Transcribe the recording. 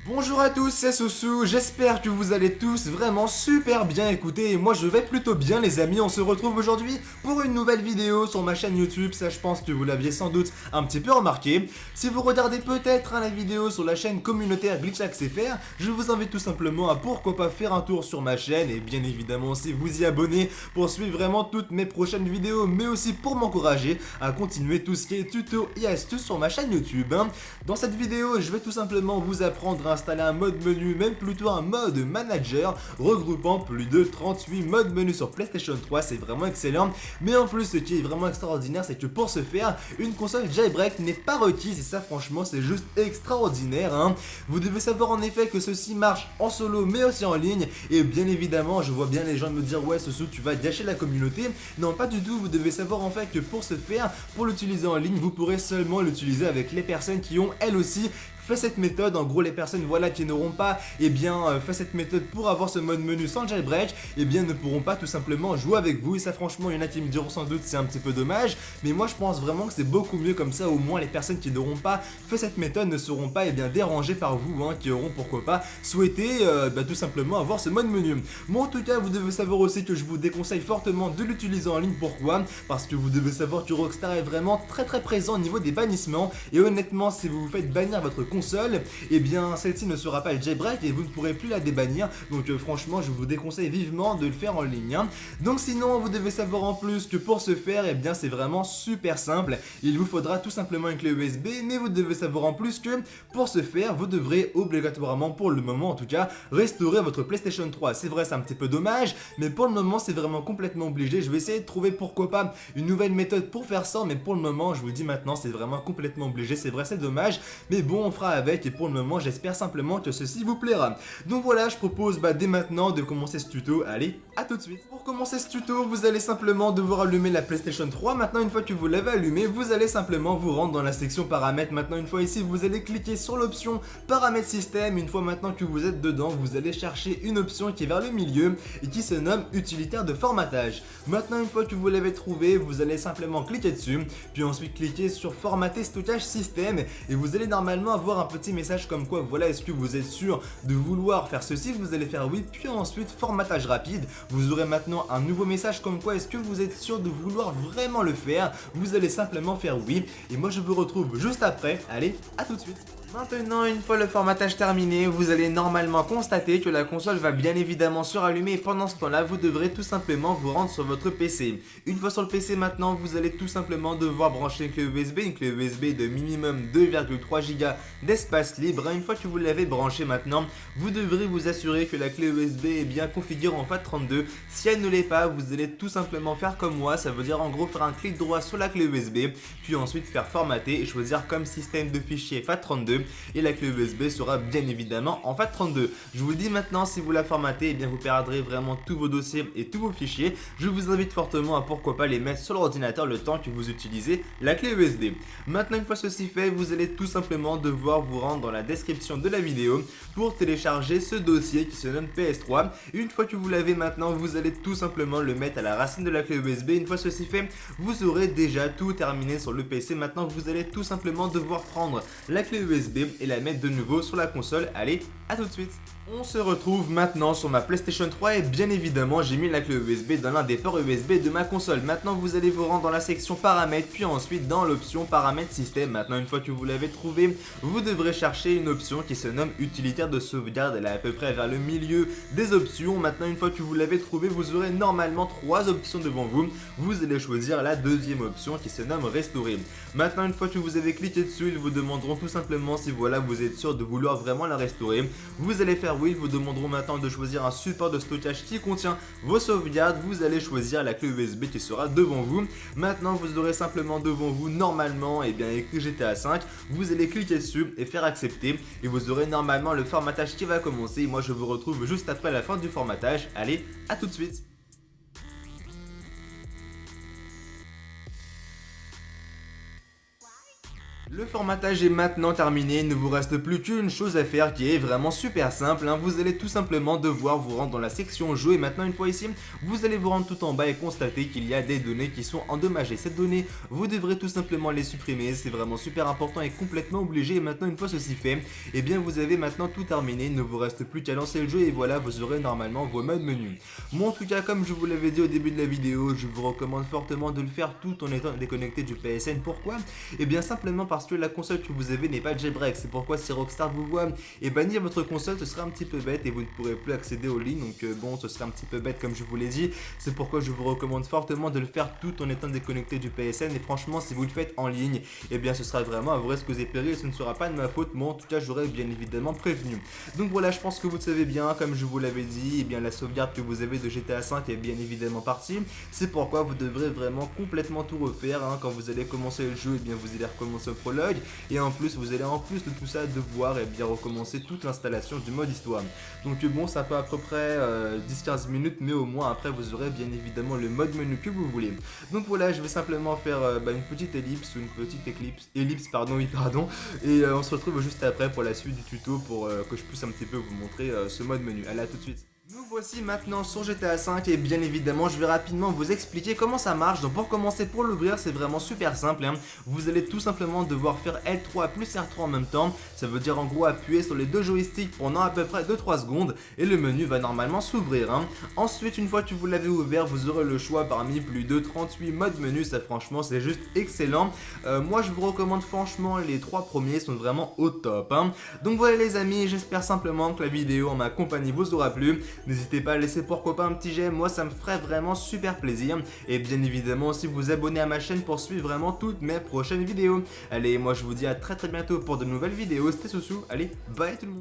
Bonjour à tous, c'est Soussou, j'espère que vous allez tous vraiment super bien écouter et moi je vais plutôt bien les amis. On se retrouve aujourd'hui pour une nouvelle vidéo sur ma chaîne YouTube, ça je pense que vous l'aviez sans doute un petit peu remarqué. Si vous regardez peut-être la vidéo sur la chaîne communautaire GlitchAxeFR, je vous invite tout simplement à pourquoi pas faire un tour sur ma chaîne et bien évidemment aussi vous y abonner pour suivre vraiment toutes mes prochaines vidéos, mais aussi pour m'encourager à continuer tout ce qui est tuto et astuces sur ma chaîne YouTube. Dans cette vidéo, je vais tout simplement vous apprendre à installer un mode menu, même plutôt un mode manager regroupant plus de 38 modes menu sur PlayStation 3, c'est vraiment excellent. Mais en plus, ce qui est vraiment extraordinaire, c'est que pour ce faire, une console jailbreak n'est pas requise et ça franchement c'est juste extraordinaire. Vous devez savoir en effet que ceci marche en solo mais aussi en ligne et bien évidemment je vois bien les gens me dire ouais Soussou tu vas gâcher la communauté. Non pas du tout, vous devez savoir en fait que pour ce faire, pour l'utiliser en ligne, vous pourrez seulement l'utiliser avec les personnes qui ont elles aussi fait cette méthode. En gros les personnes voilà qui n'auront pas fait cette méthode pour avoir ce mode menu sans jailbreak ne pourront pas tout simplement jouer avec vous et ça franchement il y en a qui me diront sans doute c'est un petit peu dommage, mais moi je pense vraiment que c'est beaucoup mieux comme ça. Au moins les personnes qui n'auront pas fait cette méthode ne seront pas dérangées par vous, qui auront pourquoi pas souhaité tout simplement avoir ce mode menu. Moi en tout cas vous devez savoir aussi que je vous déconseille fortement de l'utiliser en ligne. Pourquoi? Parce que vous devez savoir que Rockstar est vraiment très présent au niveau des bannissements et honnêtement si vous vous faites bannir votre console, celle-ci ne sera pas le jailbreak et vous ne pourrez plus la débannir. Donc franchement je vous déconseille vivement de le faire en ligne. Donc sinon vous devez savoir en plus que pour ce faire c'est vraiment super simple. Il vous faudra tout simplement une clé USB, mais vous devez savoir en plus que pour ce faire vous devrez obligatoirement, pour le moment en tout cas, restaurer votre PlayStation 3. C'est vrai c'est un petit peu dommage, mais pour le moment c'est vraiment complètement obligé. Je vais essayer de trouver pourquoi pas une nouvelle méthode pour faire ça, mais pour le moment je vous le dis maintenant c'est vraiment complètement obligé. C'est vrai c'est dommage, mais bon on fera avec et pour le moment j'espère simplement que ceci vous plaira. Donc voilà, je propose dès maintenant de commencer ce tuto. Allez, à tout de suite. Pour commencer ce tuto, vous allez simplement devoir allumer la PlayStation 3. Maintenant une fois que vous l'avez allumé, vous allez simplement vous rendre dans la section paramètres. Maintenant une fois ici, vous allez cliquer sur l'option paramètres système. Une fois maintenant que vous êtes dedans, vous allez chercher une option qui est vers le milieu et qui se nomme utilitaire de formatage. Maintenant une fois que vous l'avez trouvé, vous allez simplement cliquer dessus, puis ensuite cliquer sur formater stockage système et vous allez normalement avoir un petit message comme quoi voilà, est-ce que vous êtes sûr de vouloir faire ceci? Vous allez faire oui, puis ensuite formatage rapide. Vous aurez maintenant un nouveau message comme quoi est-ce que vous êtes sûr de vouloir vraiment le faire? Vous allez simplement faire oui et moi je vous retrouve juste après. Allez, à tout de suite. Maintenant, une fois le formatage terminé, vous allez normalement constater que la console va bien évidemment se rallumer et pendant ce temps-là, vous devrez tout simplement vous rendre sur votre PC. Une fois sur le PC maintenant, vous allez tout simplement devoir brancher une clé USB de minimum 2,3 Go d'espace libre. Une fois que vous l'avez branché maintenant, vous devrez vous assurer que la clé USB est bien configurée en FAT32. Si elle ne l'est pas, vous allez tout simplement faire comme moi, ça veut dire en gros faire un clic droit sur la clé USB, puis ensuite faire formater et choisir comme système de fichier FAT32. Et la clé USB sera bien évidemment en FAT32. Je vous le dis maintenant, si vous la formatez, vous perdrez vraiment tous vos dossiers et tous vos fichiers. Je vous invite fortement à pourquoi pas les mettre sur l'ordinateur le temps que vous utilisez la clé USB. Maintenant une fois ceci fait, vous allez tout simplement devoir vous rendre dans la description de la vidéo pour télécharger ce dossier qui se nomme PS3. Une fois que vous l'avez maintenant, vous allez tout simplement le mettre à la racine de la clé USB. Une fois ceci fait, vous aurez déjà tout terminé sur le PC. Maintenant vous allez tout simplement devoir prendre la clé USB et la mettre de nouveau sur la console. Allez, à tout de suite. On se retrouve maintenant sur ma PlayStation 3 et bien évidemment j'ai mis la clé USB dans l'un des ports USB de ma console. Maintenant vous allez vous rendre dans la section paramètres puis ensuite dans l'option paramètres système. Maintenant une fois que vous l'avez trouvé, vous devrez chercher une option qui se nomme utilitaire de sauvegarde. Elle est à peu près vers le milieu des options. Maintenant une fois que vous l'avez trouvé, vous aurez normalement 3 options devant vous. Vous allez choisir la deuxième option qui se nomme restaurer. Maintenant une fois que vous avez cliqué dessus, ils vous demanderont tout simplement maintenant, si voilà, vous êtes sûr de vouloir vraiment la restaurer, vous allez faire oui, ils vous demanderont maintenant de choisir un support de stockage qui contient vos sauvegardes. Vous allez choisir la clé USB qui sera devant vous. Maintenant, vous aurez simplement devant vous normalement écrit GTA 5. Vous allez cliquer dessus et faire accepter et vous aurez normalement le formatage qui va commencer. Moi, je vous retrouve juste après la fin du formatage. Allez, à tout de suite. Le formatage est maintenant terminé, il ne vous reste plus qu'une chose à faire qui est vraiment super simple, hein. Vous allez tout simplement devoir vous rendre dans la section jeu et maintenant une fois ici, vous allez vous rendre tout en bas et constater qu'il y a des données qui sont endommagées. Ces données, vous devrez tout simplement les supprimer, c'est vraiment super important et complètement obligé. Et maintenant une fois ceci fait, et bien vous avez maintenant tout terminé, il ne vous reste plus qu'à lancer le jeu et voilà, vous aurez normalement vos modes menu. Moi en tout cas, comme je vous l'avais dit au début de la vidéo, je vous recommande fortement de le faire tout en étant déconnecté du PSN. Pourquoi? Et bien simplement parce que la console que vous avez n'est pas jailbreak. C'est pourquoi si Rockstar vous voit et bannir votre console, ce serait un petit peu bête et vous ne pourrez plus accéder aux lignes. Donc bon, ce serait un petit peu bête comme je vous l'ai dit. C'est pourquoi je vous recommande fortement de le faire tout en étant déconnecté du PSN. Et franchement, si vous le faites en ligne, et bien ce sera vraiment à vos risques et périls. Ce ne sera pas de ma faute, moi en tout cas j'aurais bien évidemment prévenu. Donc voilà, je pense que vous le savez bien, comme je vous l'avais dit, et bien la sauvegarde que vous avez de GTA 5 est bien évidemment partie. C'est pourquoi vous devrez vraiment complètement tout refaire, hein. Quand vous allez commencer le jeu, et bien vous allez recommencer au prologue. Et en plus, vous allez en plus de tout ça devoir recommencer toute l'installation du mode histoire. Donc bon, ça peut à peu près 10-15 minutes, mais au moins après vous aurez bien évidemment le mode menu que vous voulez. Donc voilà, je vais simplement faire une petite ellipse ou une petite ellipse, pardon, et on se retrouve juste après pour la suite du tuto pour que je puisse un petit peu vous montrer ce mode menu. Allez, à tout de suite. Nous voici maintenant sur GTA 5 et bien évidemment je vais rapidement vous expliquer comment ça marche. Donc pour commencer, pour l'ouvrir, c'est vraiment super simple, hein. Vous allez tout simplement devoir faire L3 plus R3 en même temps. Ça veut dire en gros appuyer sur les deux joysticks pendant à peu près 2-3 secondes et le menu va normalement s'ouvrir, hein. Ensuite, une fois que vous l'avez ouvert, vous aurez le choix parmi plus de 38 modes menu. Ça franchement c'est juste excellent. Moi je vous recommande franchement les 3 premiers sont vraiment au top, hein. Donc voilà les amis, j'espère simplement que la vidéo en ma compagnie vous aura plu. N'hésitez pas à laisser pourquoi pas un petit j'aime, moi ça me ferait vraiment super plaisir. Et bien évidemment aussi vous abonner à ma chaîne pour suivre vraiment toutes mes prochaines vidéos. Allez, moi je vous dis à très bientôt pour de nouvelles vidéos, c'était Soussou, allez, bye tout le monde.